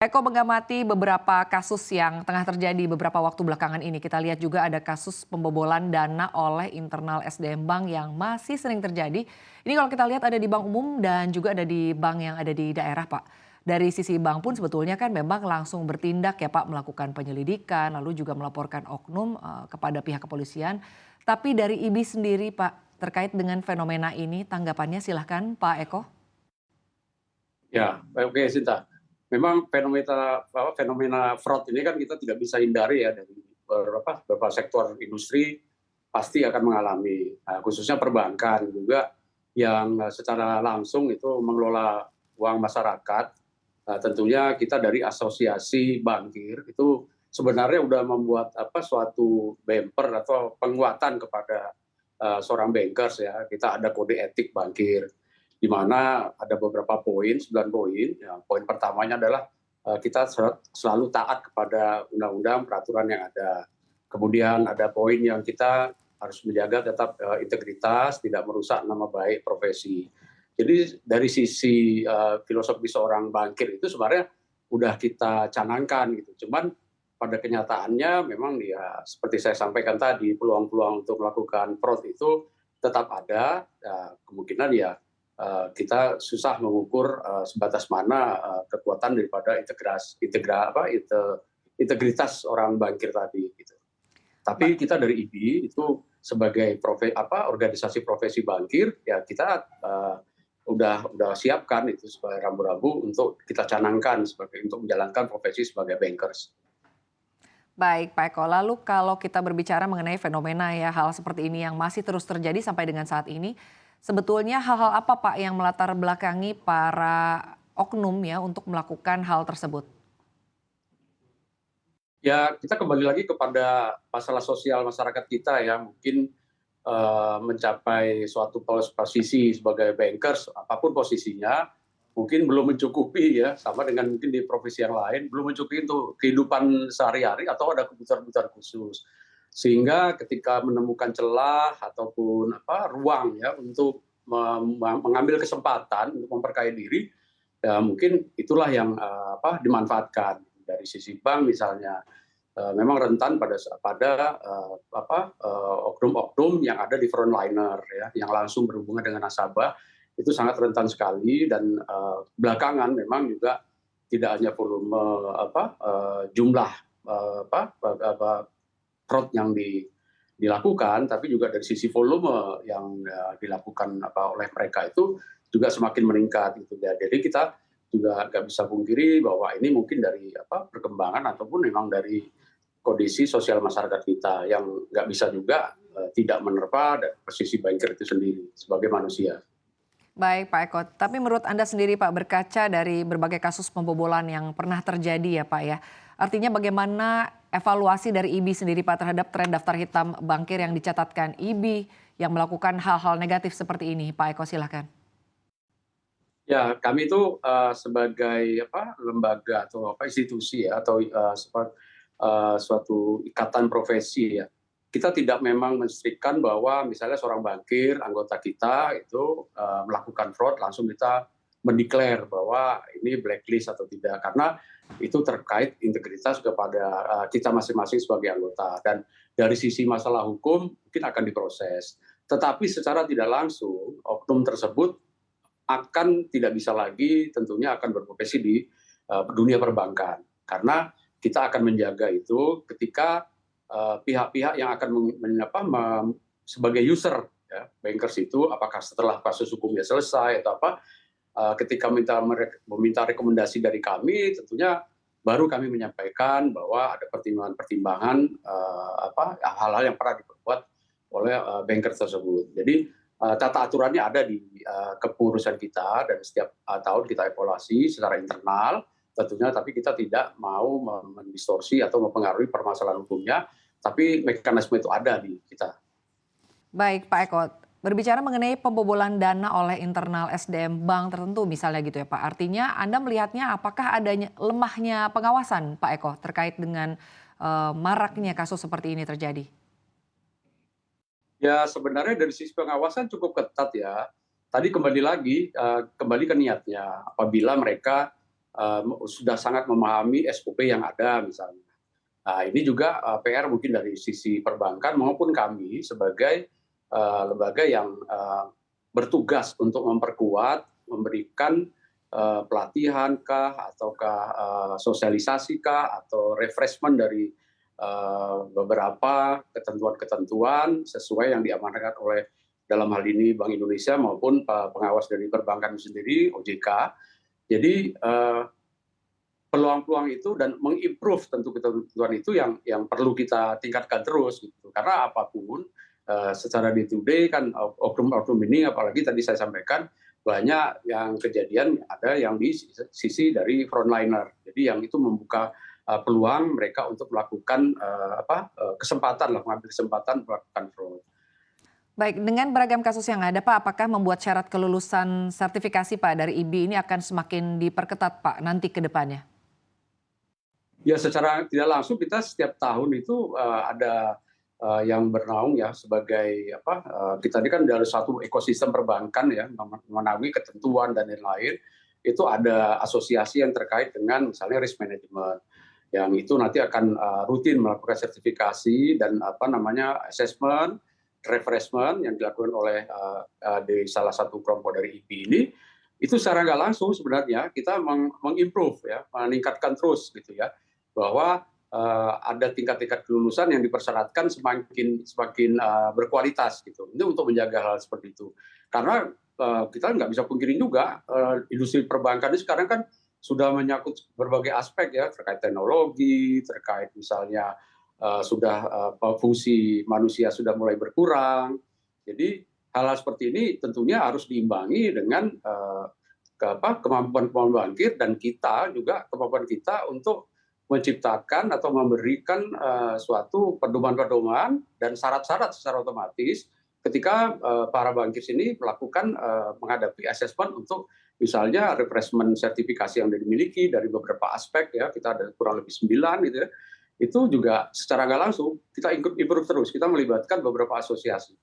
Eko mengamati beberapa kasus yang tengah terjadi beberapa waktu belakangan ini. Kita lihat juga ada kasus pembobolan dana oleh internal SDM Bank yang masih sering terjadi. Ini kalau kita lihat ada di bank umum dan juga ada di bank yang ada di daerah, Pak. Dari sisi bank pun sebetulnya kan memang langsung bertindak ya Pak, melakukan penyelidikan, lalu juga melaporkan oknum kepada pihak kepolisian. Tapi dari IBI sendiri Pak, terkait dengan fenomena ini tanggapannya silahkan Pak Eko. Ya, oke Sinta. Memang fenomena fraud ini kan kita tidak bisa hindari ya dari beberapa sektor industri pasti akan mengalami, khususnya perbankan juga yang secara langsung itu mengelola uang masyarakat. Tentunya kita dari asosiasi bankir itu sebenarnya sudah membuat suatu bumper atau penguatan kepada seorang bankers ya. Kita ada kode etik bankir di mana ada beberapa poin, 9 poin. Ya, poin pertamanya adalah kita selalu taat kepada undang-undang peraturan yang ada. Kemudian ada poin yang kita harus menjaga tetap integritas, tidak merusak nama baik profesi. Jadi dari sisi filosofi seorang bankir itu sebenarnya udah kita canangkan gitu. Cuman pada kenyataannya memang ya seperti saya sampaikan tadi, peluang-peluang untuk melakukan fraud itu tetap ada. Kemungkinan ya kita susah mengukur sebatas mana kekuatan daripada integritas orang bankir tadi gitu. Tapi kita dari IBI itu sebagai organisasi profesi bankir ya kita udah siapkan itu sebagai rambu-rambu untuk kita canangkan untuk menjalankan profesi sebagai bankers. Baik Pak Eko, lalu kalau kita berbicara mengenai fenomena ya hal seperti ini yang masih terus terjadi sampai dengan saat ini, sebetulnya hal-hal apa Pak yang melatar belakangi para oknum ya untuk melakukan hal tersebut? Ya kita kembali lagi kepada masalah sosial masyarakat kita ya, mungkin mencapai suatu posisi sebagai bankers, apapun posisinya, mungkin belum mencukupi ya, sama dengan mungkin di profesi yang lain, belum mencukupi untuk kehidupan sehari-hari atau ada kebutuhan-kebutuhan khusus. Sehingga ketika menemukan celah ataupun ruang ya untuk mengambil kesempatan untuk memperkaya diri, ya mungkin itulah yang dimanfaatkan dari sisi bank misalnya. Memang rentan pada oknum-oknum yang ada di frontliner ya, yang langsung berhubungan dengan nasabah itu sangat rentan sekali dan belakangan memang juga tidak hanya volume jumlah fraud yang dilakukan, tapi juga dari sisi volume yang dilakukan oleh mereka itu juga semakin meningkat gitu ya. Jadi kita juga nggak bisa pungkiri bahwa ini mungkin dari perkembangan ataupun memang dari kondisi sosial masyarakat kita yang nggak bisa juga tidak menerpa dari posisi banker itu sendiri sebagai manusia. Baik Pak Eko, tapi menurut Anda sendiri Pak berkaca dari berbagai kasus pembobolan yang pernah terjadi ya Pak ya. Artinya bagaimana evaluasi dari IBI sendiri Pak terhadap tren daftar hitam bankir yang dicatatkan IBI yang melakukan hal-hal negatif seperti ini Pak Eko silahkan. Ya kami itu sebagai lembaga atau institusi ya atau suatu ikatan profesi ya. Kita tidak memang menstrikkan bahwa misalnya seorang bankir, anggota kita itu melakukan fraud, langsung kita mendeklar bahwa ini blacklist atau tidak. Karena itu terkait integritas kepada kita masing-masing sebagai anggota. Dan dari sisi masalah hukum mungkin akan diproses. Tetapi secara tidak langsung, oknum tersebut akan tidak bisa lagi tentunya akan berprofesi di dunia perbankan. Karena kita akan menjaga itu ketika pihak-pihak yang akan sebagai user ya, bankers itu apakah setelah kasus hukumnya selesai atau ketika meminta rekomendasi dari kami tentunya baru kami menyampaikan bahwa ada pertimbangan-pertimbangan hal-hal yang pernah diperbuat oleh bankers tersebut. Jadi tata aturannya ada di kepengurusan kita dan setiap tahun kita evaluasi secara internal tentunya, tapi kita tidak mau mendistorsi atau mempengaruhi permasalahan hukumnya, tapi mekanisme itu ada di kita. Baik Pak Eko, berbicara mengenai pembobolan dana oleh internal SDM bank tertentu misalnya gitu ya Pak. Artinya Anda melihatnya apakah adanya lemahnya pengawasan Pak Eko terkait dengan maraknya kasus seperti ini terjadi? Ya sebenarnya dari sisi pengawasan cukup ketat ya. Tadi kembali lagi, kembali ke niatnya. Apabila mereka sudah sangat memahami SOP yang ada misalnya. Nah, ini juga PR mungkin dari sisi perbankan maupun kami sebagai lembaga yang bertugas untuk memperkuat, memberikan pelatihan kah, ataukah sosialisasi kah, atau refreshment dari beberapa ketentuan-ketentuan sesuai yang diamanatkan oleh dalam hal ini Bank Indonesia maupun pengawas dari perbankan sendiri, OJK. Jadi peluang-peluang itu dan mengimprove tentu ketentuan itu yang perlu kita tingkatkan terus gitu. Karena apapun secara day to day kan oknum-oknum ini, apalagi tadi saya sampaikan banyak yang kejadian ada yang di sisi dari frontliner. Jadi yang itu membuka peluang mereka untuk melakukan kesempatan mengambil kesempatan melakukan fraud. Baik, dengan beragam kasus yang ada Pak, apakah membuat syarat kelulusan sertifikasi Pak dari IB ini akan semakin diperketat Pak nanti ke depannya? Ya secara tidak langsung kita setiap tahun itu ada yang bernaung ya sebagai kita ini kan dari satu ekosistem perbankan ya memenuhi ketentuan dan lain-lain, itu ada asosiasi yang terkait dengan misalnya risk management yang itu nanti akan rutin melakukan sertifikasi dan assessment, refreshment yang dilakukan oleh di salah satu kelompok dari IB ini. Itu secara nggak langsung sebenarnya kita mengimprove ya, meningkatkan terus gitu ya, bahwa ada tingkat-tingkat kelulusan yang dipersyaratkan semakin berkualitas gitu. Ini untuk menjaga hal seperti itu. Karena kita nggak bisa pungkiri juga industri perbankan ini sekarang kan sudah menyangkut berbagai aspek ya, terkait teknologi, terkait misalnya sudah fungsi manusia sudah mulai berkurang. Jadi hal-hal seperti ini tentunya harus diimbangi dengan kemampuan bangkit dan kita juga kemampuan kita untuk menciptakan atau memberikan suatu pedoman-pedoman dan syarat-syarat secara otomatis ketika para bankis ini melakukan menghadapi assessment untuk misalnya refreshment sertifikasi yang dimiliki dari beberapa aspek ya, kita ada kurang lebih 9 gitu ya, itu juga secara nggak langsung kita improve terus, kita melibatkan beberapa asosiasi.